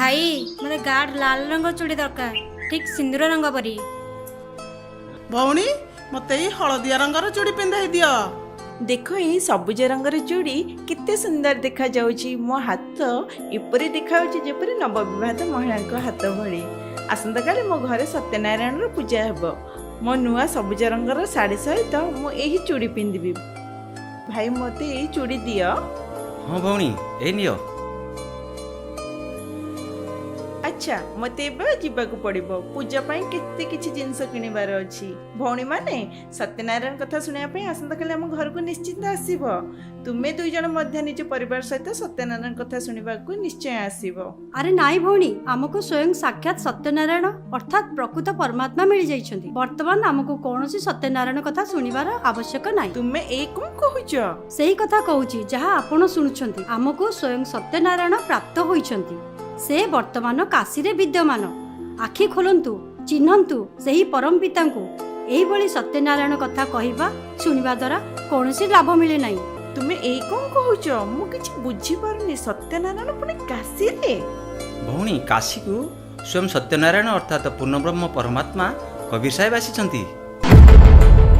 भाई मते गाढ़ लाल रंग चूड़ी दरकार ठीक सिंदूर रंग परी। भौणी मते ई हलदिया रंगर चूड़ी पिंधाई दियो। देख ये सबुज रंगर चूड़ी किते सुंदर देखा जाउची। मो हाथ एपरी देखाउची जेपरी नवविवाहित महिला हाथ भली। आसंता काली मो घरे सत्यनारायण पूजा हेबो। मो नुआ सबुज रंगर साड़ी सहित मो एही चूड़ी पिंधिबी। भाई मते एही चूड़ी दियो। हाँ भौणी ए नियो। अच्छा मते एबे जिबाकू पड़िबो। पूजा पाई केते किछि जिंस किनिबार अछि। भौणी माने सत्यनारायण कथा सुनिया पाई आसंता काली हम घर को निश्चित आसीबो। तुमे दुई जण मध्य निज परिवार सहित सत्यनारायण कथा सुनिबाकू निश्चय आसीबो। अरे नाई भौणी आमको स्वयं साक्षात सत्यनारायण अर्थात प्रकृत परमात्मा मिली जाइछन्ती। वर्तमान आमको कोनोसी सत्यनारायण कथा सुनिबार आवश्यक नाही। तुमे ए कोन कहूचो? सेही कथा कहूची जहा आपण सुनुछन्ती। आमको स्वयं सत्यनारायण प्राप्त होइछन्ती। से वर्तमान काशी रे विद्यमान। आखि खोलंतु चिन्हंतु सेही परम पितांकु। एही भली सत्यनारायण कथा कहिबा सुनिबा द्वारा कोनोसी लाभ मिले नाही। तुमे ए कोन कहूचो? मु किछि बुझी पारुनी। सत्यनारायण पुनी काशी रे? भौणी काशी को स्वयं सत्यनारायण अर्थात पूर्णब्रह्म परमात्मा कबीर साहेब आसीछन्ती।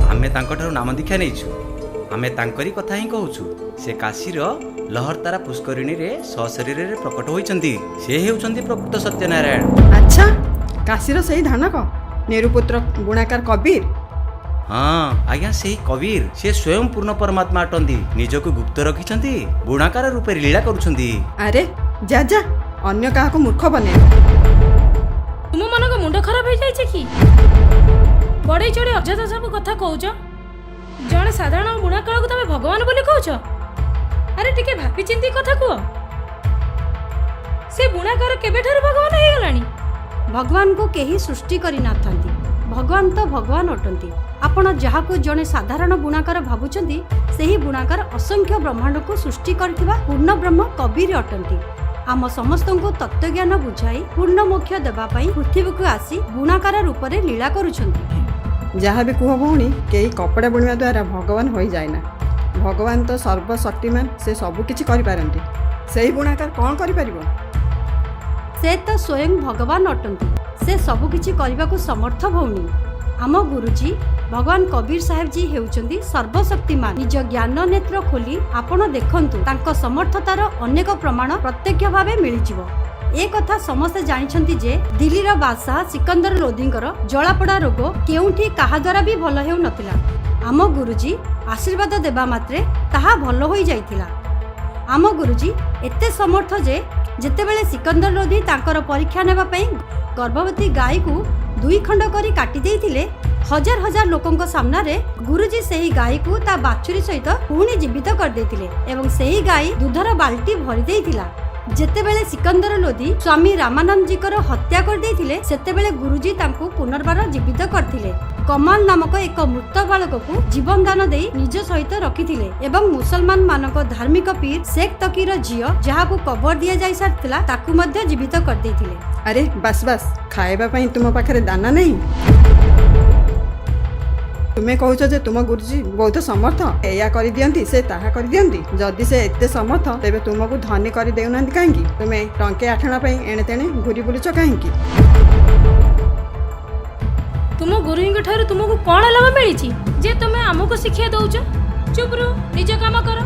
आमे तांकठारु नाम दीक्षा नेइछु। आमे तांकरी कथा ही कहूछु। से काशीर लहरतारा पुष्करिणी रे सशरीर रे प्रकट होइछन्ती। से हेउछन्ती प्रकृत सत्यनारायण। अच्छा काशीर सही धानक नेरुपुत्र गुणाकार कबीर। हाँ आज्ञा सेही कबीर से स्वयं पूर्ण परमात्मा अटंती। निजको गुप्त रखिछन्ती। बुणाकार रूपे लीला करूछन्ती। अरे जा जा अन्य काहाको मूर्ख बने। तुम मन को मुंड खराब हो जाइए कि बड़े चढ़े अଯଥା सब कथा कहूच। जड़े साधारण बुणाकाल को तुम भगवान बोली कहूच। अरे टिके भापी चिंती कथा कह। से बुणाकार केबेठार भगवान हो गलानी। भगवान को केही सृष्टि करि नाथंती। भगवान तो भगवान अटंती। आपण जहाको जने साधारण बुणाकार भाबुचंती सेही बुणाकार असंख्य ब्रह्मांड को सृष्टि करथिबा पूर्ण ब्रह्म कबीर अटंती। आम समस्त को तत्वज्ञान बुझाई पूर्ण मोक्ष देबा पई पृथ्वी को आसी बुणाकार रूप रे लीला करूछंती। जहाँ भी कुह भौणी केही कपड़ा बुणवा द्वारा भगवान हो जाएना। भगवान तो सर्वशक्तिमान। से सबु किछि करि पारंती। सेही बुणाकार कोन करि परिबो? से तो स्वयं भगवान अटंती। से सबु किछि करबाकू समर्थ भौणी। आम गुरुजी भगवान कबीर साहेब जी हेउचंदी सर्वशक्तिमान। निज ज्ञान नेत्र खोली आपण देखंतु तांको समर्थतार अनेक प्रमाण प्रत्यक्ष भावे मिलिजिवो। ए कथा समस्ते जानिछंती जे दिल्लीर बादशाह सिकंदर लोधींकर जलापड़ा रोग केउठी काहा द्वारा भी भल हेउ नथिला। आम गुरुजी आशीर्वाद देबा मात्रे ताहा भल होई जाइथिला। आम गुरुजी एते समर्थ जे जेतेबेले सिकंदर लोधी तांकर परीक्षा नेबा पई गर्भवती गाय को 2 खंड करी काटी देइथिले। हजार हजार लोकंक सामना रे गुरुजी सेही गाय को ता बाछुरी सहित पुणी जीवित कर देइथिले एवं सेही गाय दूधर बाल्टी भरी देइथिला। जेतेबेले सिकंदर लोधी स्वामी रामानंद जी कर हत्या कर देइथिले सेतेबेले गुरुजी तांको पुनर्बार जीवित करथिले। कमाल नामक एक मृत बालक को जीवन दान देई निज सहित रखिथिले एवं मुसलमान मानक धार्मिक पीर शेख तकीर झियो जहाको कबर दिया जाय सारथिला ताकू मध्ये जीवित कर देइथिले। अरे बस बस खाइबा पई तुम पाखरे दाना नहीं। तुमे कहूच जे तुम गुरुजी बहुत समर्थ। एया करि दियंती से ताहा करि दियंती। जदि से एते समर्थ तेबे तुमको धनी करि देउनांती काहेकि? तुमे टंके आठणा पई एणे तेणे घुरी बुलिच काहेकि? तुम गुरुजी ठारू तुमको कौन लाभ मिली जे तुम आमको शिक्षा दौच? चुप रो निज काम कर।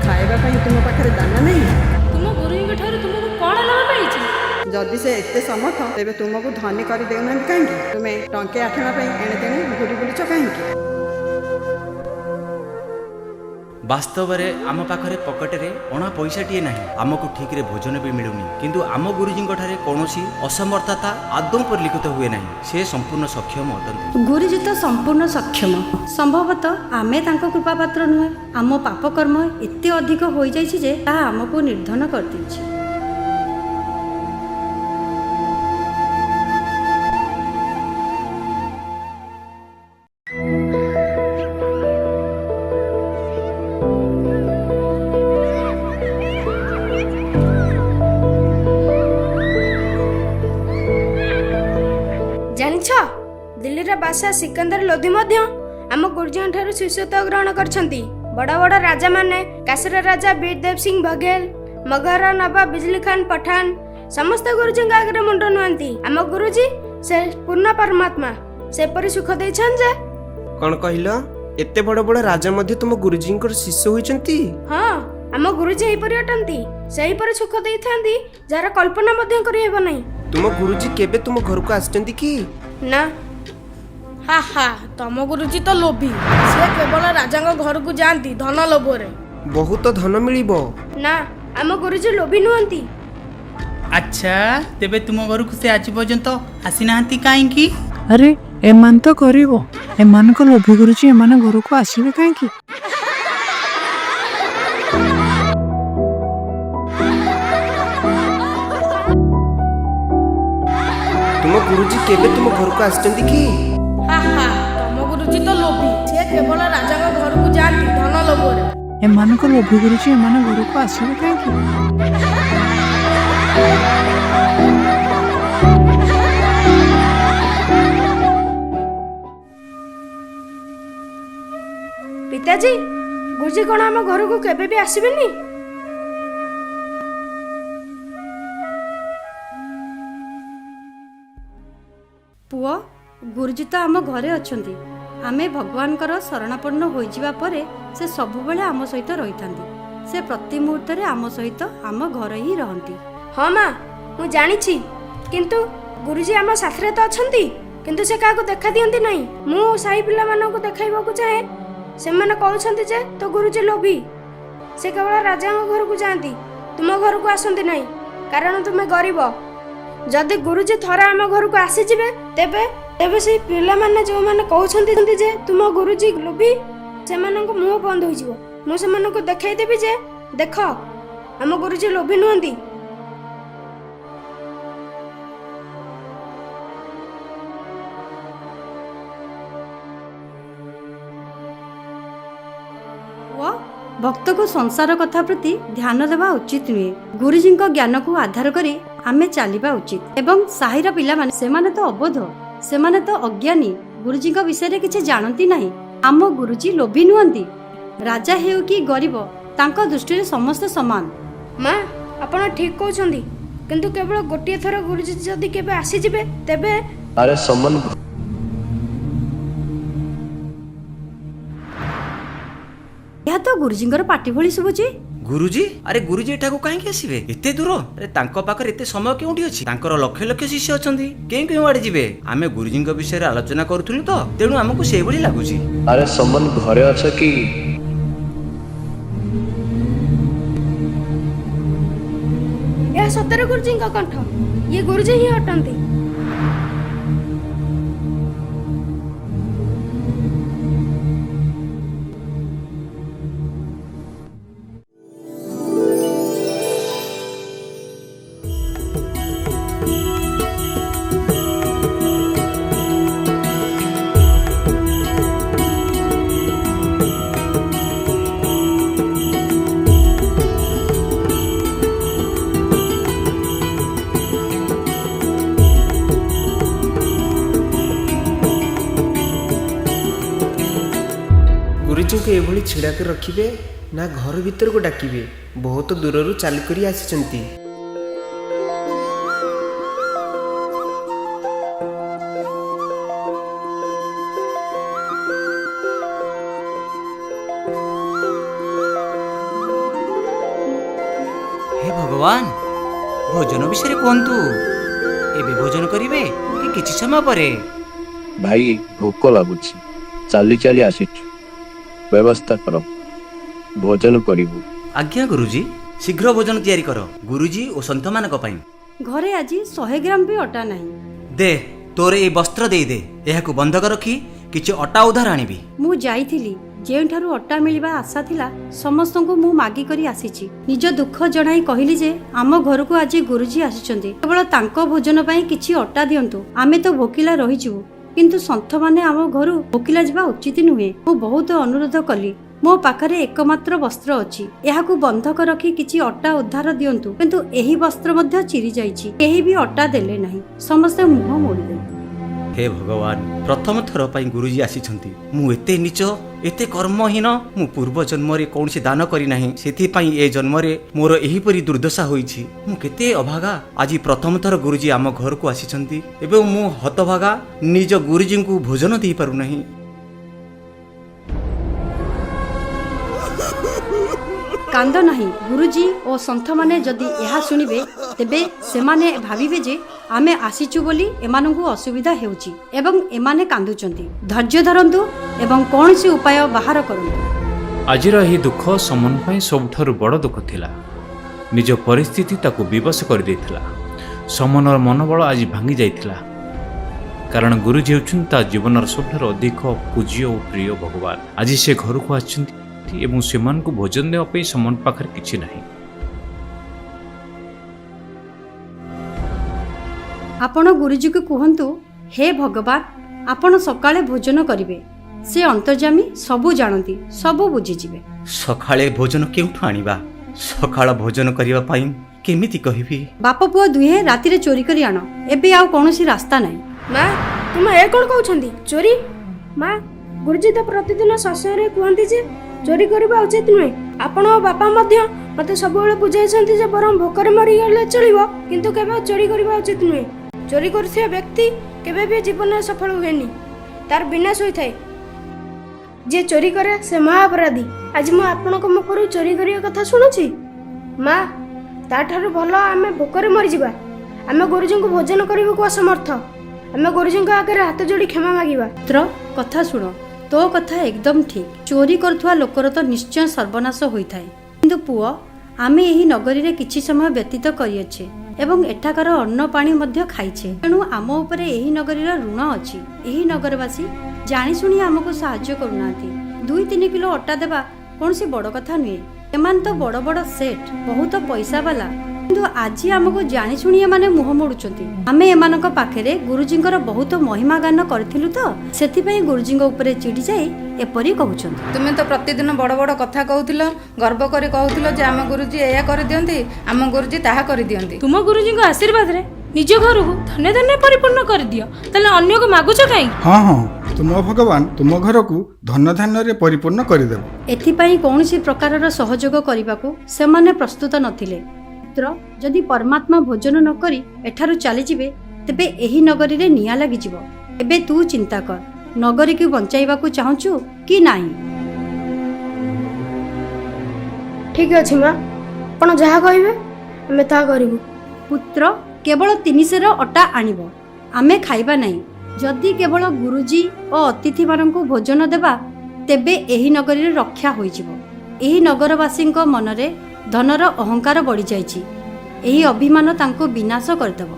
खाइबा पई तुम पाखरे दाना नहीं। तुम गुरुजी ठारू तुमको कौन लाभ मिली जदि से एते समर्थ तेबे तुमको धनी करि देउनांती काहेकि? तुमे टंके आठणा पई एणे तेणे घुरी बुलिच काहेकि? वास्तव में आम पाखरे पकेट रे अणा पैसाटिए नाही। आमको ठीक रे भोजन भी मिलुनी किंतु आम गुरुजी ठारे कौनसी असमर्थता आदौ परिलिखित हुए नाही। से संपूर्ण सक्षम अटंती। गुरुजी तो संपूर्ण सक्षम। संभवतः आमे तांको कृपा पात्र नुहे। आम पाप कर्म एते अधिक होई जाइछि जे ताहा आमको निर्धन कर दिछि। दिल्लीर बादशाह सिकंदर लोधी आम गुरुजी ठारू शिष्यत्व ग्रहण करछंती। ବଡ଼ ବଡ଼ ରାଜାମାନେ କାଶୀର ରାଜା ବୀରଦେବ ସିଂ ବଘେଲ, ମଗହର ନବାବ ବିଜଲି ଖାନ ପଠାନ ସମସ୍ତେ ଗୁରୁଜୀଙ୍କ ଆଗରେ ମୁଣ୍ଡ ନୁଆନ୍ତି। ଆମ ଗୁରୁଜୀ ସେ ପୂର୍ଣ୍ଣ ପରମାତ୍ମା, ସେପରି ସୁଖ ଦେଇଛନ୍ତି ଯେ। କ'ଣ କହିଲ? ଏତେ ବଡ଼ ବଡ଼ ରାଜା ମଧ୍ୟ ତୁମ ଗୁରୁଜୀଙ୍କର ଶିଷ୍ୟ ହୋଇଛନ୍ତି? ହଁ, ଆମ ଗୁରୁଜୀ ଏହିପରି ଅଟନ୍ତି, ସେହିପରି ସୁଖ ଦେଇଥାନ୍ତି ଯାହାର କଳ୍ପନା ମଧ୍ୟ କରିହେବ ନାହିଁ। ତୁମ ଗୁରୁଜୀ କେବେ ତୁମ ଘରକୁ ଆସିଛନ୍ତି କି? ନା। ହା ହା, ତମ ଗୁରୁଜୀ ତ ଲୋଭୀ। ସେ କେବଳ ରାଜାଙ୍କ ଘରକୁ ଯାଆନ୍ତି ଧନ ଲୋଭରେ। ବହୁତ ଧନ ମିଳିବ। ନା, ଆମ ଗୁରୁଜୀ ଲୋଭୀ ନୁହନ୍ତି। ଆଚ୍ଛା, ତେବେ ତୁମ ଘରକୁ ସେ ଆଜି ପର୍ଯ୍ୟନ୍ତ ଆସିନାହାନ୍ତି କାହିଁକି? ଆରେ ଏମାନେ ତ କରିବ, ଏମାନଙ୍କ ଲୋଭି ଗୁରୁଜୀ ଏମାନେ ଘରକୁ ଆସିବେ କାହିଁକି? ତୁମ ଗୁରୁଜୀ କେବେ ତୁମ ଘରକୁ ଆସିଛନ୍ତି କି? ହା ହା, ତମ ଗୁରୁଜୀ ତ ଲୋଭୀ। ସେ କେବଳ ରାଜାଙ୍କ ଘରକୁ ଯାଆନ୍ତି ଧନ ଲୋଭରେ। ଏମାନଙ୍କ ଲୋଭି ଗୁରୁଜୀ ଏମାନେ ଘରକୁ ଆସିବେ କାହିଁକି? ପିତାଜୀ, ଗୁରୁଜୀ କ'ଣ ଆମ ଘରକୁ କେବେ ବି ଆସିବେନି? ପୁଅ, ଗୁରୁଜୀ ତ ଆମ ଘରେ ଅଛନ୍ତି। ଆମେ ଭଗବାନଙ୍କର ଶରଣାପନ୍ନ ହୋଇଯିବା ପରେ ସେ ସବୁବେଳେ ଆମ ସହିତ ରହିଥାନ୍ତି। ସେ ପ୍ରତି ମୁହୂର୍ତ୍ତରେ ଆମ ସହିତ ଆମ ଘରେ ହିଁ ରହନ୍ତି। ହଁ ମା, ମୁଁ ଜାଣିଛି, କିନ୍ତୁ ଗୁରୁଜୀ ଆମ ସାଥିରେ ତ ଅଛନ୍ତି, କିନ୍ତୁ ସେ କାହାକୁ ଦେଖା ଦିଅନ୍ତି ନାହିଁ। ମୁଁ ସାହି ପିଲାମାନଙ୍କୁ ଦେଖାଇବାକୁ ଚାହେଁ, ସେମାନେ କହୁଛନ୍ତି ଯେ ତୋ ଗୁରୁଜୀ ଲୋଭୀ। ସେ କେବଳ ରାଜାଙ୍କ ଘରକୁ ଯାଆନ୍ତି, ତୁମ ଘରକୁ ଆସନ୍ତି ନାହିଁ, କାରଣ ତୁମେ ଗରିବ। ଯଦି ଗୁରୁଜୀ ଥରେ ଆମ ଘରକୁ ଆସିଯିବେ, ତେବେ ସେଇ ପିଲାମାନେ ଯେଉଁମାନେ କହୁଛନ୍ତି ଯେ ତୁମ ଗୁରୁଜୀ ଲୋଭୀ, ସେମାନଙ୍କ ମୁହଁ ବନ୍ଦ ହୋଇଯିବ। ମୁଁ ସେମାନଙ୍କୁ ଦେଖାଇଦେବି ଯେ ଦେଖ, ଆମ ଗୁରୁଜୀ ଲୋଭୀ ନୁହନ୍ତି। ପୁଅ, ଭକ୍ତକୁ ସଂସାର କଥା ପ୍ରତି ଧ୍ୟାନ ଦେବା ଉଚିତ ନୁହେଁ। ଗୁରୁଜୀଙ୍କ ଜ୍ଞାନକୁ ଆଧାର କରି ଆମେ ଚାଲିବା ଉଚିତ। ଏବଂ ସାହିର ପିଲାମାନେ, ସେମାନେ ତ ଅବୋଧ, ସେମାନେ ତ ଅଜ୍ଞାନୀ, ଗୁରୁଜୀଙ୍କ ବିଷୟରେ କିଛି ଜାଣନ୍ତି ନାହିଁ। ଆମ ଗୁରୁଜୀ ଲୋଭୀ ନୁହନ୍ତି। ରାଜା ହେଉ କି ଗରିବ, ତାଙ୍କ ଦୃଷ୍ଟିରେ ସମସ୍ତେ ସମାନ। ମା, ଆପଣ ଠିକ କହୁଛନ୍ତି, କିନ୍ତୁ କେବଳ ଗୋଟିଏ ଥର ଗୁରୁଜୀ ଯଦି କେବେ ଆସିଯିବେ, ତେବେ ଆରେ ସମନ ଏହା ତ ଗୁରୁଜୀଙ୍କର ପାଟି ଭଳି ଶୁଭୁଛି। ଗୁରୁଜୀ? ଆରେ ଗୁରୁଜୀ ଏଠାକୁ କାହିଁକି ଆସିବେ ଏତେ ଦୂର? ଆରେ ତାଙ୍କ ପାଖରେ ଏତେ ସମୟ କେଉଁଠି ଅଛି? ତାଙ୍କର ଲକ୍ଷ ଲକ୍ଷ ଶିଷ୍ୟ ଅଛନ୍ତି, କେଉଁ ଆଡେ ଯିବେ? ଆମେ ଗୁରୁଜୀଙ୍କ ବିଷୟରେ ଆଲୋଚନା କରୁଥିଲୁ ତ, ତେଣୁ ଆମକୁ ସେଇଭଳି ଲାଗୁଛି। ଆରେ ସମନ ଘରେ ଅଛ କି? ଏହା ସତରେ ଗୁରୁଜୀଙ୍କ କଣ୍ଠ। ଇଏ ଗୁରୁଜୀ ହିଁ ଅଟନ୍ତି। ଗୁରୁଜୀଙ୍କୁ ଏଭଳି ଛିଡ଼ା କରି ରଖିବେ ନା ଘର ଭିତରକୁ ଡାକିବେ? ବହୁତ ଦୂରରୁ ଚାଲିକରି ଆସିଛନ୍ତି। ହେ ଭଗବାନ, ଭୋଜନ ବିଷୟରେ କୁହନ୍ତୁ। ଏବେ ଭୋଜନ କରିବେ କି କିଛି ସମୟ ପରେ? ଭାଇ ଭୋକ ଲାଗୁଛି, ଚାଲି ଚାଲି ଆସିଛୁ, ବ୍ୟବସ୍ଥା କର, ଭୋଜନ କରିବୁ। ଆଜ୍ଞା ଗୁରୁଜୀ, ଶୀଘ୍ର ଭୋଜନ ତିଆରି କର, ଗୁରୁଜୀ ଓ ସନ୍ଥମାନଙ୍କ ପାଇଁ। ଘରେ ଆଜି 100 ଗ୍ରାମ ବି ଅଟା ନାହିଁ। ଦେ, ତୋର ଏଇ ବସ୍ତ୍ର ଦେଇଦେ, ଏହାକୁ ବନ୍ଧକ ରଖି କିଛି ଅଟା ଉଧାର ଆଣିବି। ମୁଁ ଯାଇଥିଲି, ଯେଉଁଠାରୁ ଅଟା ମିଳିବା ଆଶା ଥିଲା, ସମସ୍ତଙ୍କୁ ମୁଁ ମାଗି କରି ଆସିଛି। ନିଜ ଦୁଃଖ ଜଣାଇ କହିଲି ଯେ ଆମ ଘରକୁ ଆଜି ଗୁରୁଜୀ ଆସିଛନ୍ତି, କେବଳ ତାଙ୍କ ଭୋଜନ ପାଇଁ କିଛି ଅଟା ଦିଅନ୍ତୁ। ଆମେ ତ ଭୋକିଲା ରହିଯିବୁ, କିନ୍ତୁ ସନ୍ଥମାନେ ଆମ ଘରୁ ଭୋକିଲା ଯିବା ଉଚିତ ନୁହେଁ। ମୁଁ ବହୁତ ଅନୁରୋଧ କଲି। ମୋ ପାଖରେ ଏକମାତ୍ର ବସ୍ତ୍ର ଅଛି, ଏହାକୁ ବନ୍ଧକ ରଖି କିଛି ଅଟା ଉଦ୍ଧାର ଦିଅନ୍ତୁ। କିନ୍ତୁ ଏହି ବସ୍ତ୍ର ମଧ୍ୟ ଚିରି ଯାଇଛି, କେହି ବି ଅଟା ଦେଲେ ନାହିଁ, ସମସ୍ତେ ମୁହଁ ମୋଡ଼ିଦେଲେ। हे भगवान प्रथम थर पर गुरुजी आसीछंती मु एते नीच एते कर्महीन मु पूर्व जन्म रे कौनसी दान करी नाही सेथि पई ए जन्म रे मोर एही परी दुर्दशा होईछि मु केते अभागा आज प्रथम थर गुरुजी आम घर को आसीछंती एबे मु हतभागा निज गुरुजी को भोजन दे पारु नाही। कांद नाही गुरुजी और सन्थ माने जदि यह शुणिबे तेबे सेमाने भाविबे जे आमे आसीचु बोली एमानंकु असुविधा हेउची एवं एमाने कांदुचंती। धैर्य धरंतु एवं कौनसी उपाय बाहर करंतु। आजिर एही दुख समन पई सबठारु बड़ दुख थिला। निज परिस्थिति ताकू विवश कर देथिला। समनर मनोबल आज भांगी जाइथिला कारण गुरुजी हेउछन ता जीवनर सबठारु अधिक पूज्य और प्रिय भगवान। आज से घर को आछंती एवं सेमान को भोजन देवा पई समन पाखर किछि नाही। आपण गुरुजी को कहंतु हे भगवान आपण सकाळे भोजन करिवे से अंतर्जामी सबु जानती सबु बुझी जिवे। सकाळे भोजन केउठु आनिबा सकाळ भोजन करिवा पई केमिति कहिबी। बाप पुओ दुहे राति रे चोरी करी आनो एबे आउ कोनोसी रास्ता नाही। माँ तुम ए कौन कहउछंती चोरी। माँ गुरुजी तो प्रतिदिन ससुरे कहंती जे चोरी करबा उचित नुहे। आपण बापा मध्य मते सबुबेले बुझाइछंती जे बरम भोकरे मरि गेले चलिबो किंतु केबे चोरी करबा उचित नुहे। चोरी करथिया व्यक्ति केबे भी जीवन में सफल हुएनी तार विनाश होई थाए। जे चोरी करे से महाअपराधी। आज मु आपनको मुखरु चोरी करिया कथा सुनुछि। माँ ताठारु भलो आमे भोकरे मरि जिबा। आमे गुरुजी को भोजन करबो को असमर्थ। आमे गुरुजी को आगे हाथ जोड़ी क्षमा मागिबा। पुत्र कथा सुनो तो कथा एकदम ठीक। चोरी करथुआ लोकर तो निश्चय सर्वनाश होई थाए किंतु पुओ आमे एही नगरी रे किछि समय व्यतीत करियछे एवं एठाकार अन्न पानी मध्य खाइछे तेणु आम उपरे एही नगरीर ऋण अछि। एही नगरवासी जानी शुणी आमको साहाय्य करूनाथि। 2-3 किलो अटा देबा कोनसी बड़ कथा नुहे। एमान तो बड़ बड़ सेठ बहुत पैसा वाला किंतु आज आमको जानी शुणी एमाने मुह मोडुचंती। आमे एमानक पाखेरे गुरुजींकर बहुत महिमा गान करथिलु तो सेथि पई गुरुजींक उपरे चिड़ी जाई एपरी कहउचंती। तुमे तो प्रतिदिन बड़ बड़ कथा कहउथिलो गर्व करे कहउथिलो जे आम गुरुजी एया कर दियंती आम गुरुजी ताहा कर दियंती। तुम गुरुजी को आशीर्वाद रे निज घर को धन्य धन्य परिपूर्ण कर दियो तले अन्य को मागुछ काई। हाँ हाँ तुम भगवान तुम घर को धन धान्य रे परिपूर्ण कर देबो। एथि पई कोनसी प्रकारर सहयोग करिबाकू सेमाने प्रस्तुत नथिले। पुत्र जदि परमात्मा भोजन न करी एठारु चली जिवे तेबे एही नगरी रे निया लागि जिवो। एबे तू चिंता कर नगरी को बंचाइबाकू चाहूछु कि नाही। ठीक अछि माँ आपण जहा कहिबे हमें ता करिवु। पुत्र केवल 3 सेर अटा आनिबो आमे खाइबा नाही। जदि केवल गुरुजी और अतिथि माननकू भोजन देबा तेबे एही नगरी रे रक्षा होई जिवो। एही नगरवासींक मनरे धनर अहंकार बढ़ी जाइछि। एही अभिमान तांको विनाश करदेव।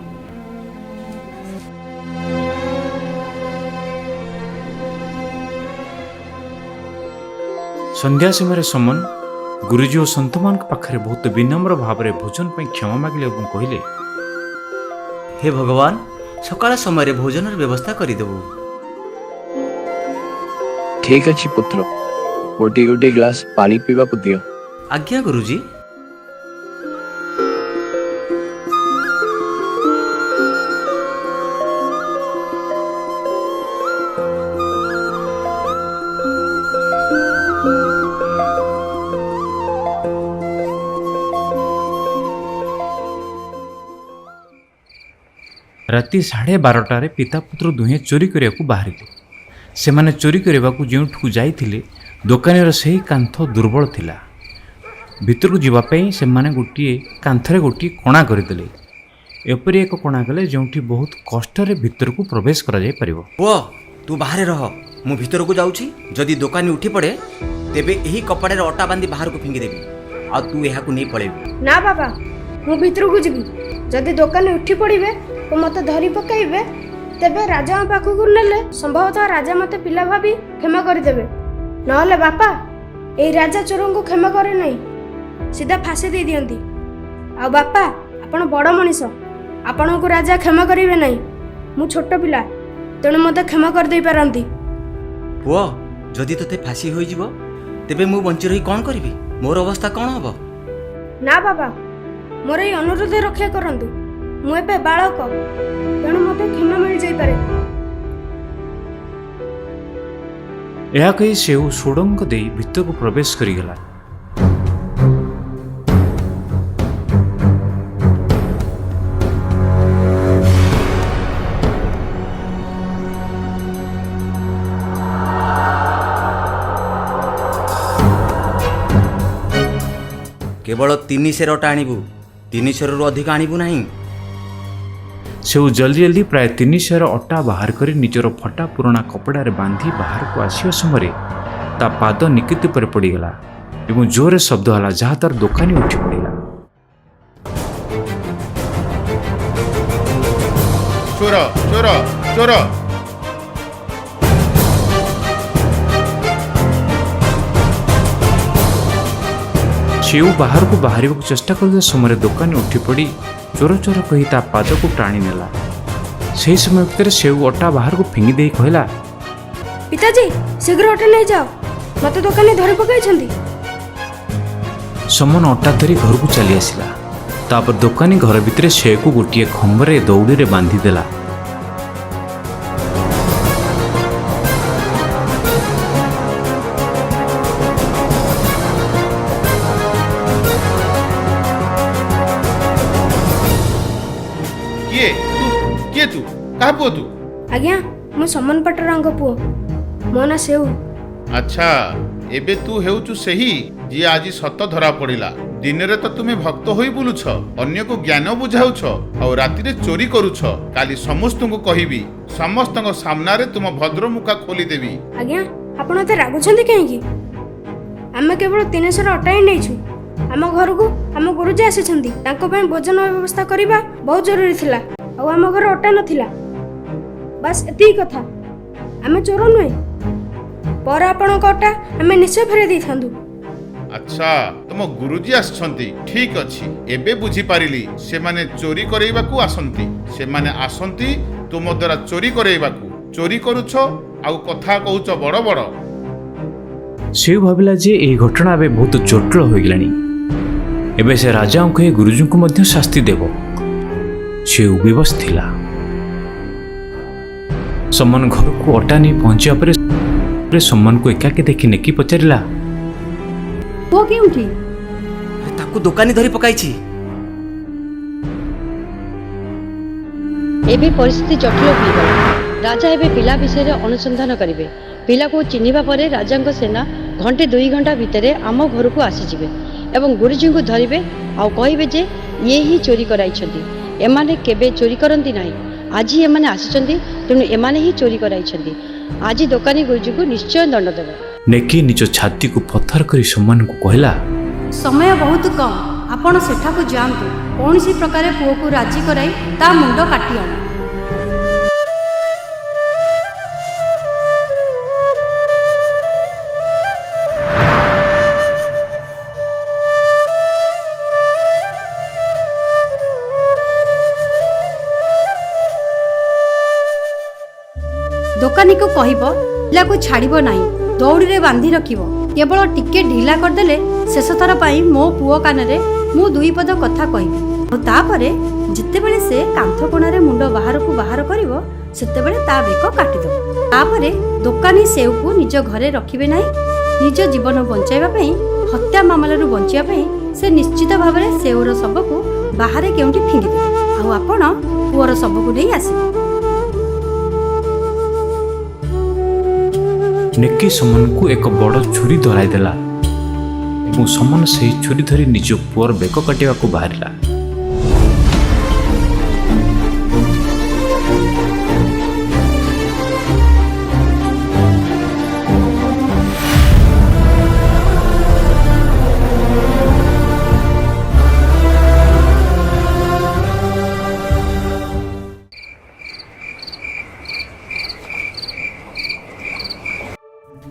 संध्या समय समन गुरुजी और संत मान पाखरे बहुत विनम्र भाव में भोजन पर क्षमा मागिले और कहले हे भगवान सकाळ समय भोजन व्यवस्था करदेबू। ठीक अच्छी पुत्र गोटे गोटे ग्लास पानी पीवा को दियो। आज्ञा गुरुजी। राति 12:30 पिता पुत्र दुहे चोरी करने बाहर से माने चोरी करने जो जाइथिले दोकानीर सही कांथ दुर्बल थिला। भितर को जीवाई से माने गोटे कांथरे गोटे कणा करदेले। एपरी एक कणा कले जो बहुत कष्ट भितर को प्रवेश करा जाय परिबो। पुओ तू बाहर रह मु भितर को जाउछी। जदि दोकानी उठी पड़े तेबे एही कपड़े रे अटा बांधी बाहर को फिंगी देबी आ तू एहा को नै पळेबी। ना बाबा मु भितर को जिबी। जदि दोकानी उठी पड़िबे तो मते धरी पकाइबे तेबे राजा पाखु को नेले संभवतः राजा मते पिला भाबी क्षमा कर देबे। नहले बापा ए राजा चोरन को क्षमा करे नै सीधा फांसी दे दियंती। आ बापा आपण बड़ मनीष आपण को राजा क्षमा करिवे नै। मु छोट पिला तेणु मते क्षमा कर दे पारंती। पुओ जदि तोते फांसी होई जिवो तेबे मु बंची रही कोन करबी। मोर अवस्था कोन हबो। ना बाबा मोर ए अनुरोध रक्षा करंतु। मु एबे बालक तेणु मते क्षमा मिल जाई पारे। ଏହା କହି ସେଉ ସୁଡ଼ଙ୍ଗ ଦେଇ ଭିତରକୁ ପ୍ରବେଶ କରିଗଲା। କେବଳ 3 ସେର ଅଟା ଆଣିବୁ, 3 ସେରରୁ ଅଧିକ ଆଣିବୁ ନାହିଁ। ସେଉ ଜଲ୍ଦି ଜଲ୍ଦି ପ୍ରାୟ 300 ଅଟା ବାହାର କରି ନିଜର ଫଟା ପୁରୁଣା କପଡ଼ାରେ ବାନ୍ଧି ବାହାରକୁ ଆସିବା ସମୟରେ ତା ପାଦ ନିକିତି ଉପରେ ପଡ଼ିଗଲା ଏବଂ ଜୋରରେ ଶବ୍ଦ ହେଲା, ଯାହାଦ୍ୱାରା ଦୋକାନୀ ଉଠି ପଡ଼ିଲା। ଚୋର ଚୋର ଚୋର! ସେଉ ବାହାରକୁ ବାହାରିବାକୁ ଚେଷ୍ଟା କରୁଥିବା ସମୟରେ ଦୋକାନୀ ଉଠି ପଡ଼ି ଚୋର ଚୋର କହି ତା ପାଦକୁ ଟାଣି ନେଲା। ସେହି ସମୟ ଭିତରେ ସେଉ ଅଟା ବାହାରକୁ ଫିଙ୍ଗି ଦେଇ କହିଲା, ପିତାଜୀ ଶୀଘ୍ର ଅଟା ନେଇଯାଅ, ମତେ ଦୋକାନୀ ଧରି ପକାଇଛନ୍ତି। ସମନ ଅଟା ଧରି ଘରକୁ ଚାଲି ଆସିଲା। ତାପରେ ଦୋକାନୀ ଘର ଭିତରେ ସେଉକୁ ଗୋଟିଏ ଖମ୍ବରେ ଦଉଡ଼ିରେ ବାନ୍ଧିଦେଲା। କିଏ ତୁ? କାହା ପୁଅ ତୁ? ଆଜ୍ଞା ମୁଁ ସମନ ପାଟରାଙ୍କ ପୁଅ, ମୋ ନାଁ ସେଉ। ଆଚ୍ଛା, ଏବେ ତୁ ହେଉଛୁ ସେହି ଯିଏ ଆଜି ସତ ଧରା ପଡ଼ିଲା। ଦିନରେ ତ ତୁମେ ଭକ୍ତ ହୋଇ ବୁଲୁଛ, ଅନ୍ୟକୁ ଜ୍ଞାନ ବୁଝାଉଛ, ଆଉ ରାତିରେ ଚୋରି କରୁଛ। କାଲି ସମସ୍ତଙ୍କୁ କହିବି, ସମସ୍ତଙ୍କ ସାମ୍ନାରେ ତୁମ ଭଦ୍ରମୁଖା ଖୋଲିଦେବି। ଆଜ୍ଞା ଆପଣ ଏତେ ରାଗୁଛନ୍ତି କାହିଁକି? ଆମେ କେବଳ 300 ଅଟା ହିଁ ନେଇଛୁ। ଆମ ଘରକୁ ଆମ ଗୁରୁଜୀ ଆସିଛନ୍ତି, ତାଙ୍କ ପାଇଁ ଭୋଜନ ବ୍ୟବସ୍ଥା କରିବା ବହୁତ ଜରୁରୀ ଥିଲା, ଆଉ ଆମ ଘରେ ଅଟା ନଥିଲା। ବାସ୍ ଏତିକି କଥା। ଆମେ ଚୋର ନୁହେଁ। ପରେ ଆପଣଙ୍କ ଅଟା ଆମେ ନିଶ୍ଚୟ ଫେରାଇ ଦେଇଥାନ୍ତୁ। ଆଚ୍ଛା, ତୁମ ଗୁରୁଜୀ ଆସିଛନ୍ତି, ଠିକ ଅଛି। ଏବେ ବୁଝିପାରିଲି, ସେମାନେ ଚୋରି କରେଇବାକୁ ଆସନ୍ତି। ସେମାନେ ଆସନ୍ତି ତୁମ ଦ୍ୱାରା ଚୋରି କରେଇବାକୁ। ଚୋରି କରୁଛ ଆଉ କଥା କହୁଛ ବଡ଼ ବଡ଼। ସେଉ ଭାବିଲା ଯେ ଏହି ଘଟଣା ଏବେ ବହୁତ ଜଟିଳ ହୋଇଗଲାଣି। ଏବେ ସେ ରାଜାଙ୍କୁ କହି ଗୁରୁଜୀଙ୍କୁ ମଧ୍ୟ ଶାସ୍ତି ଦେବ। ସେଉ ବିବଶ ଥିଲା। ସମନ ଘରକୁ ଅଟା ନେଇ ପହଞ୍ଚିବା ପରେ ସମନକୁ ଏକାକି ଦେଖି ନେକି ପଚାରିଲା, ପୁଅ କେଉଁଠି? ତାକୁ ଦୋକାନୀ ଧରି ପକାଇଛି। ଏବେ ପରିସ୍ଥିତି ଜଟିଳ ହୋଇଗଲା। ରାଜା ଏବେ ପିଲା ବିଷୟରେ ଅନୁସନ୍ଧାନ କରିବେ। ପିଲାକୁ ଚିହ୍ନିବା ପରେ ରାଜାଙ୍କ ସେନା 1-2 ଘଣ୍ଟା ଭିତରେ ଆମ ଘରକୁ ଆସିଯିବେ ଏବଂ ଗୁରୁଜୀଙ୍କୁ ଧରିବେ ଆଉ କହିବେ ଯେ ଇଏ ହିଁ ଚୋରି କରାଇଛନ୍ତି। ଏମାନେ କେବେ ଚୋରି କରନ୍ତି ନାହିଁ। ଆଜି ଏମାନେ ଆସିଛନ୍ତି, ତେଣୁ ଏମାନେ ହିଁ ଚୋରି କରାଇଛନ୍ତି। ଆଜି ଦୋକାନୀ ଗୁରୁଜୀଙ୍କୁ ନିଶ୍ଚୟ ଦଣ୍ଡ ଦେବେ। ନେକି ନିଜ ଛାତିକୁ ପଥର କରି ସମନକୁ କହିଲା, ସମୟ ବହୁତ କମ୍, ଆପଣ ସେଠାକୁ ଯାଆନ୍ତୁ। କୌଣସି ପ୍ରକାରେ ପୁଅକୁ ରାଜି କରାଇ ତା ମୁଣ୍ଡ କାଟି ଆଣ। ଦୋକାନୀକୁ କହିବ ପିଲାକୁ ଛାଡ଼ିବ ନାହିଁ, ଦଉଡ଼ିରେ ବାନ୍ଧି ରଖିବ। କେବଳ ଟିକେ ଢିଲା କରିଦେଲେ ଶେଷ ଥର ପାଇଁ ମୋ ପୁଅ କାନରେ ମୁଁ 2 ପଦ କଥା କହିବି। ଆଉ ତାପରେ ଯେତେବେଳେ ସେ କାନ୍ଥ କୋଣରେ ମୁଣ୍ଡ ବାହାରକୁ ବାହାର କରିବ, ସେତେବେଳେ ତା ବେକ କାଟିଦେବ। ତାପରେ ଦୋକାନୀ ସେଉକୁ ନିଜ ଘରେ ରଖିବେ ନାହିଁ। ନିଜ ଜୀବନ ବଞ୍ଚାଇବା ପାଇଁ, ହତ୍ୟା ମାମଲାରୁ ବଞ୍ଚିବା ପାଇଁ ସେ ନିଶ୍ଚିତ ଭାବରେ ସେଉର ଶବକୁ ବାହାରେ କେଉଁଠି ଫିଙ୍ଗିଦେବେ, ଆଉ ଆପଣ ପୁଅର ଶବକୁ ନେଇ ଆସିବେ। ନେକି ସମନକୁ ଏକ ବଡ଼ ଛୁରୀ ଧରାଇ ଦେଲା ଏବଂ ସମନ ସେହି ଛୁରୀ ଧରି ନିଜ ପୁଅର ବେକ କାଟିବାକୁ ବାହାରିଲା।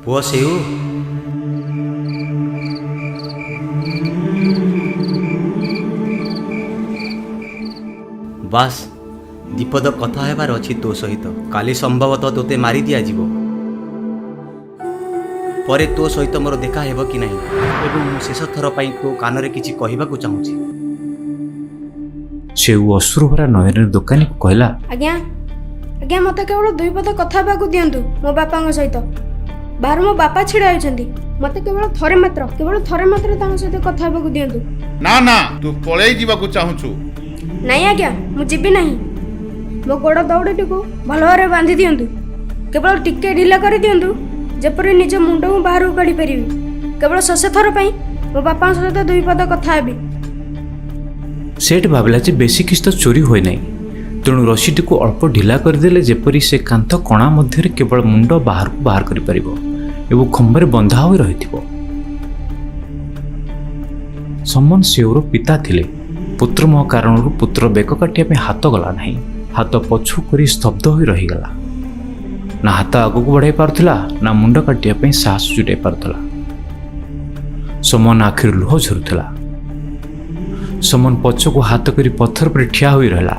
ପୁଅ ସେଉ, ବାସ୍ ଦୀପଦ କଥା ହେବାର ଅଛି ତୋ ସହିତ। କାଲି ସମ୍ଭବତଃ ତୋତେ ମାରି ଦିଆଯିବ। ପରେ ତୋ ସହିତ ମୋର ଦେଖା ହେବ କି ନାହିଁ ଏବଂ ମୁଁ ଶେଷ ଥର ପାଇଁ ତୋ କାନରେ କିଛି କହିବାକୁ ଚାହୁଁଛି। ସେଉ ଅଶ୍ରୁଭରା ନୟନରେ ଦୋକାନୀକୁ କହିଲା, ଆଜ୍ଞା ଆଜ୍ଞା ମତେ କେବଳ 2 ପଦ କଥା ହେବାକୁ ଦିଅନ୍ତୁ ମୋ ବାପାଙ୍କ ସହିତ। ବାହାରେ ମୋ ବାପା ଛିଡ଼ା ହୋଇଛନ୍ତି। ମତେ କେବଳ ଥରେ ମାତ୍ର ତାଙ୍କ ସହିତ କଥା ହେବାକୁ ଦିଅନ୍ତୁ। ନା ନା, ତୁ ପଳେଇ ଯିବାକୁ ଚାହୁଁଛୁ? ନାଇଁ ଆଜ୍ଞା, ମୁଁ ଯିବି ନାହିଁ। ମୋ ଗୋଡ଼ ଦଉଡ଼ିଟିକୁ ଭଲ ଭାବରେ ବାନ୍ଧି ଦିଅନ୍ତୁ। କେବଳ ଟିକେ ଢିଲା କରିଦିଅନ୍ତୁ, ଯେପରି ନିଜ ମୁଣ୍ଡକୁ ବାହାରକୁ କାଢ଼ି ପାରିବି। କେବଳ ଶେଷ ଥର ପାଇଁ ମୋ ବାପାଙ୍କ ସହିତ 2 ପଦ କଥା ହେବି। ସେठ ଭାବିଲା ଯେ ବେଶୀ କିଛି ତ ଚୋରି ହୁଏ ନାହିଁ, ତେଣୁ ରସିଟିକୁ ଅଳ୍ପ ଢିଲା କରିଦେଲେ ଯେପରି ସେ କାନ୍ଥ କଣା ମଧ୍ୟରେ କେବଳ ମୁଣ୍ଡ ବାହାରକୁ ବାହାର କରିପାରିବ ଏବଂ ଖମ୍ବରେ ବନ୍ଧା ହୋଇ ରହିଥିବ। ସମନ ସେଓର ପିତା ଥିଲେ। ପୁତ୍ରମୋହ କାରଣରୁ ପୁତ୍ର ବେକ କାଟିବା ପାଇଁ ହାତ ଗଲା ନାହିଁ। ହାତ ପଛୁ କରି ସ୍ତବ୍ଧ ହୋଇ ରହିଗଲା। ନା ହାତ ଆଗକୁ ବଢ଼ାଇ ପାରୁଥିଲା, ନା ମୁଣ୍ଡ କାଟିବା ପାଇଁ ସାହସ ଜୁଟାଇ ପାରୁଥିଲା। ସମନ ଆଖିରୁ ଲୁହ ଝରୁଥିଲା। ସମନ ପଛକୁ ହାତ କରି ପଥର ଉପରେ ଠିଆ ହୋଇ ରହିଲା।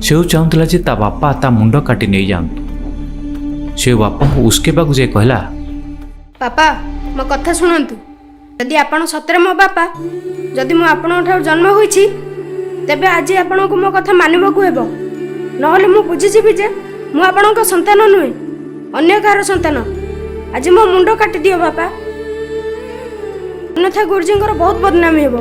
ସେଉ ଚାହୁଁଥିଲା ଯେ ତା ବାପା ତା ମୁଣ୍ଡ କାଟି ନେଇଯାଆନ୍ତୁ। ସେ ବାପାଙ୍କୁ ଉସ୍କେଇବାକୁ ଯାଇ କହିଲା, ବାପା, ମୋ କଥା ଶୁଣନ୍ତୁ। ଯଦି ଆପଣ ସତରେ ମୋ ବାପା, ଯଦି ମୁଁ ଆପଣଙ୍କ ଠାରୁ ଜନ୍ମ ହୋଇଛି, ତେବେ ଆଜି ଆପଣଙ୍କୁ ମୋ କଥା ମାନିବାକୁ ହେବ। ନହେଲେ ମୁଁ ବୁଝିଯିବି ଯେ ମୁଁ ଆପଣଙ୍କ ସନ୍ତାନ ନୁହେଁ, ଅନ୍ୟ କାହାର ସନ୍ତାନ। ଆଜି ମୋ ମୁଣ୍ଡ କାଟିଦିଅ ବାପା, ଅନ୍ୟଥା ଗୁରୁଜୀଙ୍କର ବହୁତ ବଦନାମୀ ହେବ।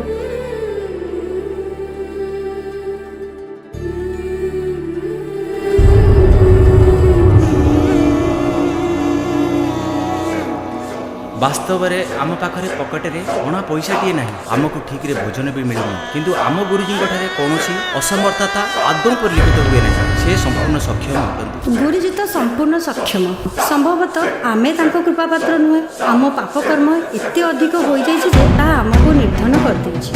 ବାସ୍ତବରେ ଆମ ପାଖରେ ପକେଟରେ ଅଣା ପଇସାଟିଏ ନାହିଁ। ଆମକୁ ଠିକରେ ଭୋଜନ ବି ମିଳୁନି। କିନ୍ତୁ ଆମ ଗୁରୁଜୀଙ୍କ ଠାରେ କୌଣସି ଅସମର୍ଥତା ଆଦୌ ପରିଲିଖିତ ହୁଏ ନାହିଁ। ସେ ସମ୍ପୂର୍ଣ୍ଣ ସକ୍ଷମ ଅଟନ୍ତି। ଗୁରୁଜୀ ତ ସମ୍ପୂର୍ଣ୍ଣ ସକ୍ଷମ। ସମ୍ଭବତଃ ଆମେ ତାଙ୍କ କୃପାପାତ୍ର ନୁହେଁ। ଆମ ପାପକର୍ମ ଏତେ ଅଧିକ ହୋଇଯାଇଛି ଯେ ତାହା ଆମକୁ ନିର୍ଦ୍ଧନ କରିଦେଇଛି।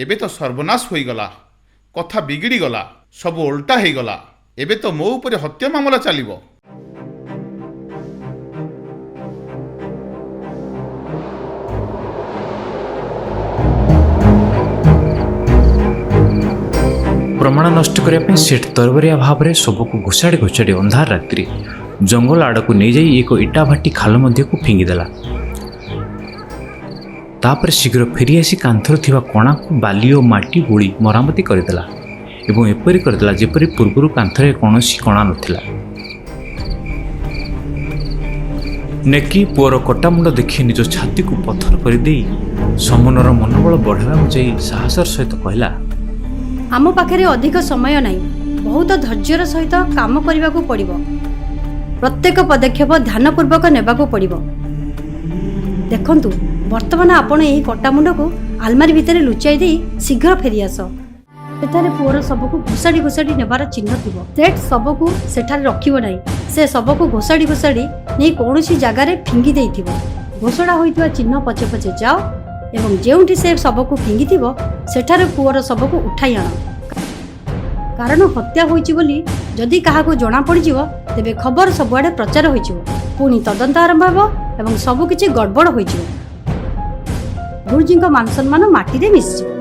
ଏବେ ତ ସର୍ବନାଶ ହୋଇଗଲା। କଥା ବିଗିଡ଼ିଗଲା, ସବୁ ଓଲଟା ହେଇଗଲା। ଏବେ ତ ମୋ ଉପରେ ହତ୍ୟା ମାମଲା ଚାଲିବ। ପ୍ରମାଣ ନଷ୍ଟ କରିବା ପାଇଁ ସେଠ ତରବରିଆ ଭାବରେ ସବୁକୁ ଘୋଷାଡ଼ି ଅନ୍ଧାର ରାତିରେ ଜଙ୍ଗଲ ଆଡ଼କୁ ନେଇଯାଇ ଏକ ଇଟା ଭାଟି ଖାଲ ମଧ୍ୟକୁ ଫିଙ୍ଗିଦେଲା। ତାପରେ ଶୀଘ୍ର ଫେରିଆସି କାନ୍ଥରେ ଥିବା କଣାକୁ ବାଲି ଓ ମାଟି ବୋଳି ମରାମତି କରିଦେଲା ଏବଂ ଏପରି କରିଦେଲା ଯେପରି ପୂର୍ବରୁ କାନ୍ଥରେ କୌଣସି କଣା ନଥିଲା। ନେକି ପୁଅର କଟାମୁଣ୍ଡ ଦେଖି ନିଜ ଛାତିକୁ ପଥର କରିଦେଇ ସମନର ମନୋବଳ ବଢ଼ାଇବାକୁ ଯାଇ ସାହସର ସହିତ କହିଲା, ଆମ ପାଖରେ ଅଧିକ ସମୟ ନାହିଁ। ବହୁତ ଧୈର୍ଯ୍ୟର ସହିତ କାମ କରିବାକୁ ପଡ଼ିବ। ପ୍ରତ୍ୟେକ ପଦକ୍ଷେପ ଧ୍ୟାନପୂର୍ବକ ନେବାକୁ ପଡ଼ିବ। ଦେଖନ୍ତୁ, ବର୍ତ୍ତମାନ ଆପଣ ଏହି କଟାମୁଣ୍ଡକୁ ଆଲମାରି ଭିତରେ ଲୁଚାଇ ଦେଇ ଶୀଘ୍ର ଫେରିଆସ। ସେଠାରେ ପୁଅର ଶବକୁ ଘୋଷାଡ଼ି ନେବାର ଚିହ୍ନ ଥିବ। ସେଠ ଶବକୁ ସେଠାରେ ରଖିବ ନାହିଁ। ସେ ଶବକୁ ଘୋଷାଡ଼ି ନେଇ କୌଣସି ଜାଗାରେ ଫିଙ୍ଗି ଦେଇଥିବ। ଘୋଷଣା ହୋଇଥିବା ଚିହ୍ନ ପଛେ ପଛେ ଯାଅ ଏବଂ ଯେଉଁଠି ସେ ଶବକୁ ଫିଙ୍ଗିଥିବ ସେଠାରେ ପୁଅର ଶବକୁ ଉଠାଇ ଆଣ। କାରଣ ହତ୍ୟା ହୋଇଛି ବୋଲି ଯଦି କାହାକୁ ଜଣାପଡ଼ିଯିବ ତେବେ ଖବର ସବୁଆଡ଼େ ପ୍ରଚାର ହୋଇଯିବ। ପୁଣି ତଦନ୍ତ ଆରମ୍ଭ ହେବ ଏବଂ ସବୁକିଛି ଗଡ଼ବଡ଼ ହୋଇଯିବ। ଗୁରୁଜୀଙ୍କ ମାନ ସମ୍ମାନ ମାଟିରେ ମିଶିଯିବ।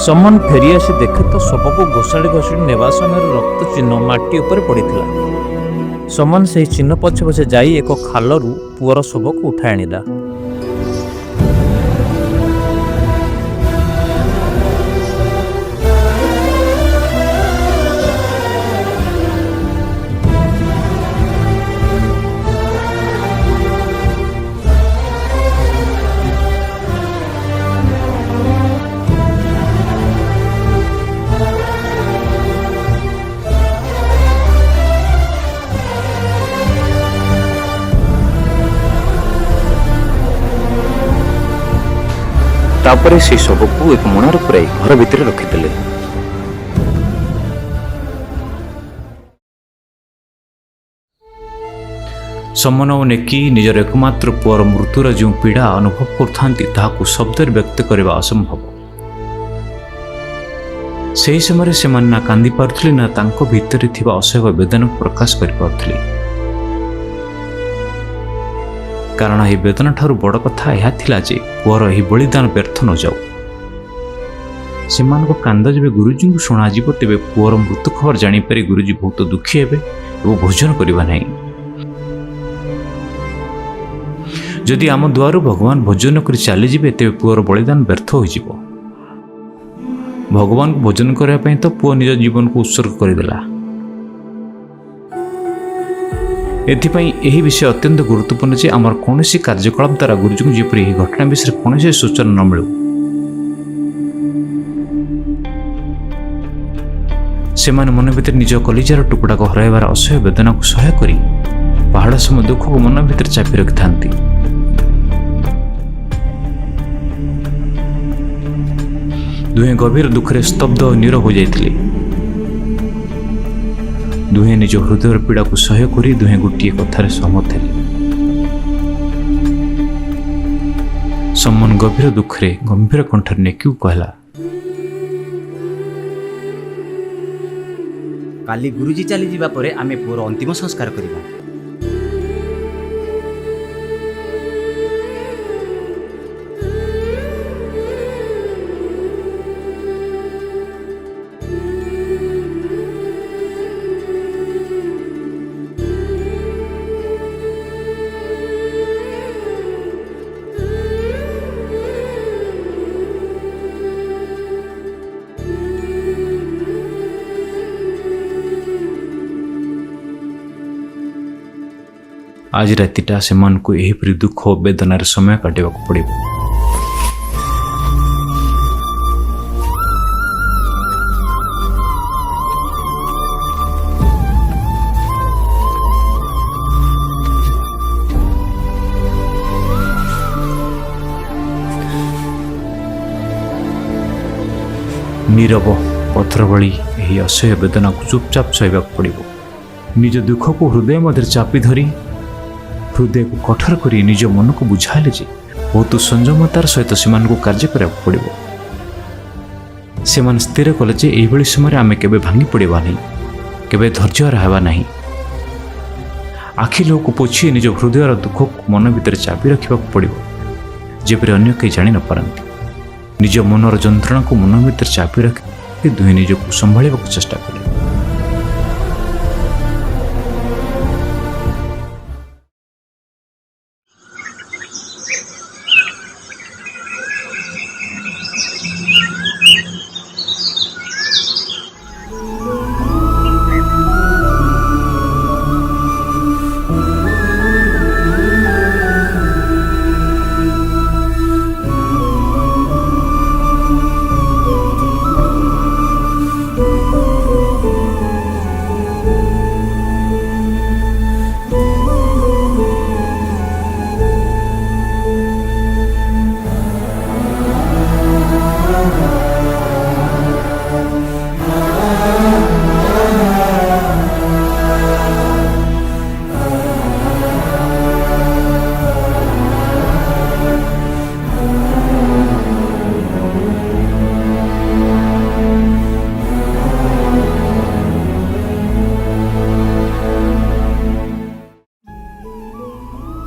ସମନ ଫେରିଆସି ଦେଖେ ତ ଶବକୁ ଘୋଷାଡ଼ି ଘୋଷାଡ଼ି ନେବା ସମୟରେ ରକ୍ତ ଚିହ୍ନ ମାଟି ଉପରେ ପଡ଼ିଥିଲା। ସମନ ସେହି ଚିହ୍ନ ପଛେ ପଛେ ଯାଇ ଏକ ଖାଲରୁ ପୁଅର ଶବକୁ ଉଠାଇ ଆଣିଲା। ତାପରେ ସେ ଶବକୁ ଏକ ମଣାରେ ପୁରାଇ ଘର ଭିତରେ ରଖିଦେଲେ। ସମନ ଓ ନେକି ନିଜର ଏକମାତ୍ର ପୁଅର ମୃତ୍ୟୁର ଯେଉଁ ପୀଡ଼ା ଅନୁଭବ କରୁଥାନ୍ତି ତାହାକୁ ଶବ୍ଦରେ ବ୍ୟକ୍ତ କରିବା ଅସମ୍ଭବ। ସେହି ସମୟରେ ସେମାନେ ନା କାନ୍ଦି ପାରୁଥିଲେ ନା ତାଙ୍କ ଭିତରେ ଥିବା ଅସହ୍ୟ ବେଦନାକୁ ପ୍ରକାଶ କରିପାରୁଥିଲେ। କାରଣ ଏହି ବେଦନା ଠାରୁ ବଡ଼ କଥା ଏହା ଥିଲା ଯେ ପୁଅର ଏହି ବଳିଦାନ ବ୍ୟର୍ଥ ନ ଯାଉ। ସେମାନଙ୍କ କାନ୍ଦ ଯେବେ ଗୁରୁଜୀଙ୍କୁ ଶୁଣାଯିବ ତେବେ ପୁଅର ମୃତ୍ୟୁ ଖବର ଜାଣିପାରି ଗୁରୁଜୀ ବହୁତ ଦୁଃଖୀ ହେବେ ଏବଂ ଭୋଜନ କରିବା ନାହିଁ। ଯଦି ଆମ ଦ୍ୱାରୁ ଭଗବାନ ଭୋଜନ କରି ଚାଲିଯିବେ ତେବେ ପୁଅର ବଳିଦାନ ବ୍ୟର୍ଥ ହୋଇଯିବ। ଭଗବାନଙ୍କୁ ଭୋଜନ କରିବା ପାଇଁ ତ ପୁଅ ନିଜ ଜୀବନକୁ ଉତ୍ସର୍ଗ କରିଦେଲା। ଏଥିପାଇଁ ଏହି ବିଷୟ ଅତ୍ୟନ୍ତ ଗୁରୁତ୍ୱପୂର୍ଣ୍ଣ ଯେ ଆମର କୌଣସି କାର୍ଯ୍ୟକଳାପ ଦ୍ୱାରା ଗୁରୁଜୀଙ୍କୁ ଯେପରି ଏହି ଘଟଣା ବିଷୟରେ କୌଣସି ସୂଚନା ନ ମିଳୁ। ସେମାନେ ମନ ଭିତରେ ନିଜ କଲିଜାର ଟୁକୁଡ଼ାକୁ ହରାଇବାର ଅସହ୍ୟ ବେଦନାକୁ ସହ୍ୟ କରି ପାହାଡ଼ ସମ ଦୁଃଖକୁ ମନ ଭିତରେ ଚାପି ରଖିଥାନ୍ତି। ଦୁହେଁ ଗଭୀର ଦୁଃଖରେ ସ୍ତବ୍ଧ ଓ ନୀରବ ହୋଇଯାଇଥିଲେ। ଦୁହେଁ ନିଜ ହୃଦୟର ପୀଡ଼ାକୁ ସହ୍ୟ କରି ଦୁହେଁ ଗୋଟିଏ କଥାରେ ସହମତ ହେଲେ। ସମନ ଗଭୀର ଦୁଃଖରେ ଗମ୍ଭୀର କଣ୍ଠରେ ନେକିକୁ କହିଲା, କାଲି ଗୁରୁଜୀ ଚାଲିଯିବା ପରେ ଆମେ ପୁଅର ଅନ୍ତିମ ସଂସ୍କାର କରିବା। ଆଜି ରାତିଟା ସେମାନଙ୍କୁ ଏହିପରି ଦୁଃଖ ଓ ବେଦନାରେ ସମୟ କାଟିବାକୁ ପଡ଼ିବ। ନୀରବ ପଥର ଭଳି ଏହି ଅସହ୍ୟ ବେଦନାକୁ ଚୁପଚାପ ସହିବାକୁ ପଡ଼ିବ। ନିଜ ଦୁଃଖକୁ ହୃଦୟ ମଧ୍ୟରେ ଚାପି ଧରି ହୃଦୟକୁ କଠୋର କରି ନିଜ ମନକୁ ବୁଝାଇଲେ ଯେ ବହୁତ ସଂଯମତାର ସହିତ ସେମାନଙ୍କୁ କାର୍ଯ୍ୟ କରିବାକୁ ପଡ଼ିବ। ସେମାନେ ସ୍ଥିର କଲେ ଯେ ଏହିଭଳି ସମୟରେ ଆମେ କେବେ ଭାଙ୍ଗି ପଡ଼ିବା ନାହିଁ, କେବେ ଧୈର୍ଯ୍ୟହରା ହେବା ନାହିଁ। ଆଖି ଲୁହକୁ ପୋଛି ନିଜ ହୃଦୟର ଦୁଃଖକୁ ମନ ଭିତରେ ଚାପି ରଖିବାକୁ ପଡ଼ିବ, ଯେପରି ଅନ୍ୟ କେହି ଜାଣି ନପାରନ୍ତି। ନିଜ ମନର ଯନ୍ତ୍ରଣାକୁ ମନ ଭିତରେ ଚାପି ରଖି ଦୁହେଁ ନିଜକୁ ସମ୍ଭାଳିବାକୁ ଚେଷ୍ଟା କଲେ।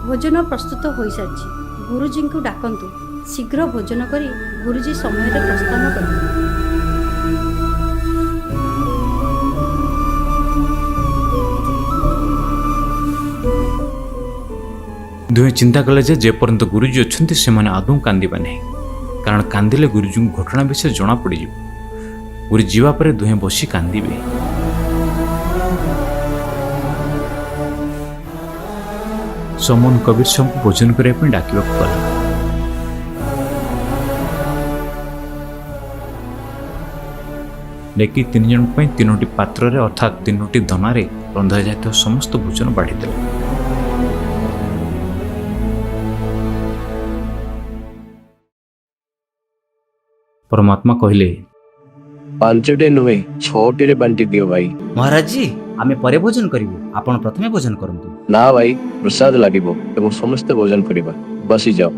भोजन प्रस्तुत हो सारी गुरुजी को डाकतु शीघ्र भोजन करी गुरुजी समय प्रस्थान करेंगे। दुहे चिंता कले जेपर्यंत गुरुजी अच्छा से आदौ कांदे ना कारण कांदिले गुरुजी को घटना विषय जना पड़ गुरु जावापर दुहे बसी कांदे। समन कबीर सबको भोजन करने डाकवा गला। लेकिन 3 जन 3टी पात्र अर्थात 3टी धनारे रंधा जाता समस्त भोजन बाढ़ी। परमात्मा कहले 5टे नुहे 6टे बांटी दियो भाई। महाराज जी आमे परे भोजन करिवु आपण प्रथमे भोजन करंतु। ना भाई प्रसाद लागिबो एवं समस्त भोजन करिबा बसी जाओ।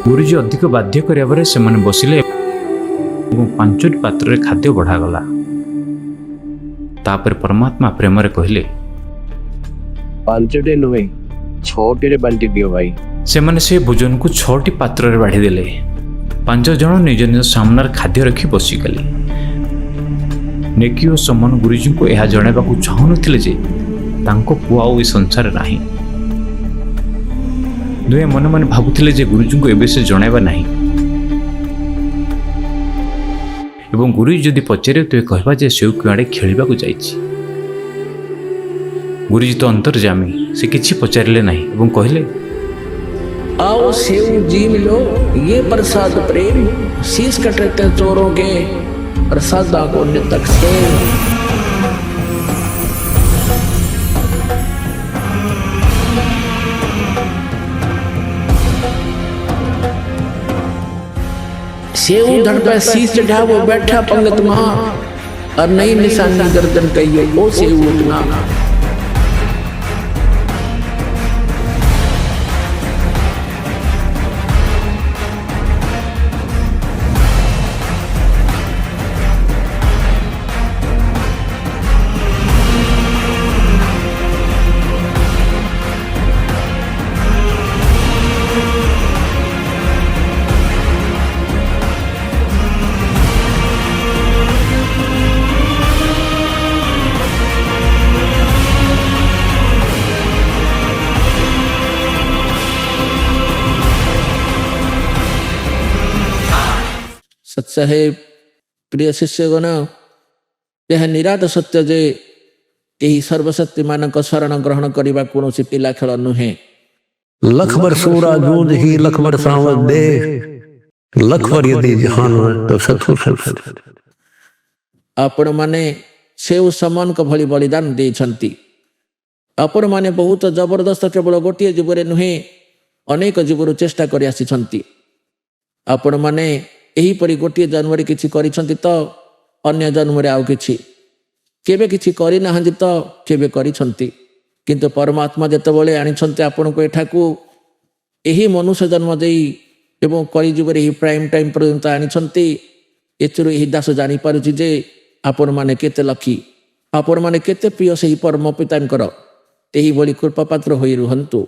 गुरुजी अधिक बाध्य करिया से माने बसिले एवं 5टी पात्र खाद्य बढ़ा गला। तापर परमात्मा प्रेम रे कहले 5टे नुहे 6टे बांटी दियो भाई। से माने से भोजन को 6टी पात्र रे बाढ़ी देले। 5 जन निज निज सामने खाद्य रखी बसीगले। नेकी और समन गुरुजी को यह जणाइबा को चाहू नथिले जे तांको पुआ ओ संसार नाही। दुए मन मन भाबुथिले जे गुरुजी को एबे से जणाइबा नाही एवं गुरुजी जदि पचारे तो कहबा जे सेउ कुआडे खेलिबा को जाईछि। गुरुजी तो अंतर्जामी से किछि पचारिले नाही एवं कहले आओ सेव जीव लो ये प्रसाद प्रेम शीश कटते चोरों के प्रसादा को नितक से। सेव धड़ पे शीश चढ़ा वो बैठा पंगत महा और नई निशानी गर्दन कहिए ओ सेव उठना। सत्सहे प्रिय शिष्यगण यह निराट सत्य जे यही सर्वशक्ति मानक शरण ग्रहण करने कौन पिला खेल नुहे। लख बर सोरा जोध ही लख बर सावत दे लख बर यदि जहान तो सतु सत। आपण माने सेव समान को भली बलिदान देछंती। आपण माने बहुत जबरदस्त केवल गोटे जीवन नुहे अनेक जीवन चेष्टा कर आसी। आपण माने एहीपरि गोटे जन्म किसी करिसंती तो अन्य जन्म आउ किछि केबे किछि करि नाहंती तो केबे करिसंती। किंतु परमात्मा जेतेबेले आनिसंती आपण को एठाकू एही मनुष्य जन्म देई एवं कलिजुगर एही प्राइम टाइम पर्यंत आनिसंती। एथिरु एही दास जानि पारुछि जे आपण माने केते लकी आपण माने केते प्रिय सेही परम पितांकर एही भली कृपापात्र होई रुहंतु।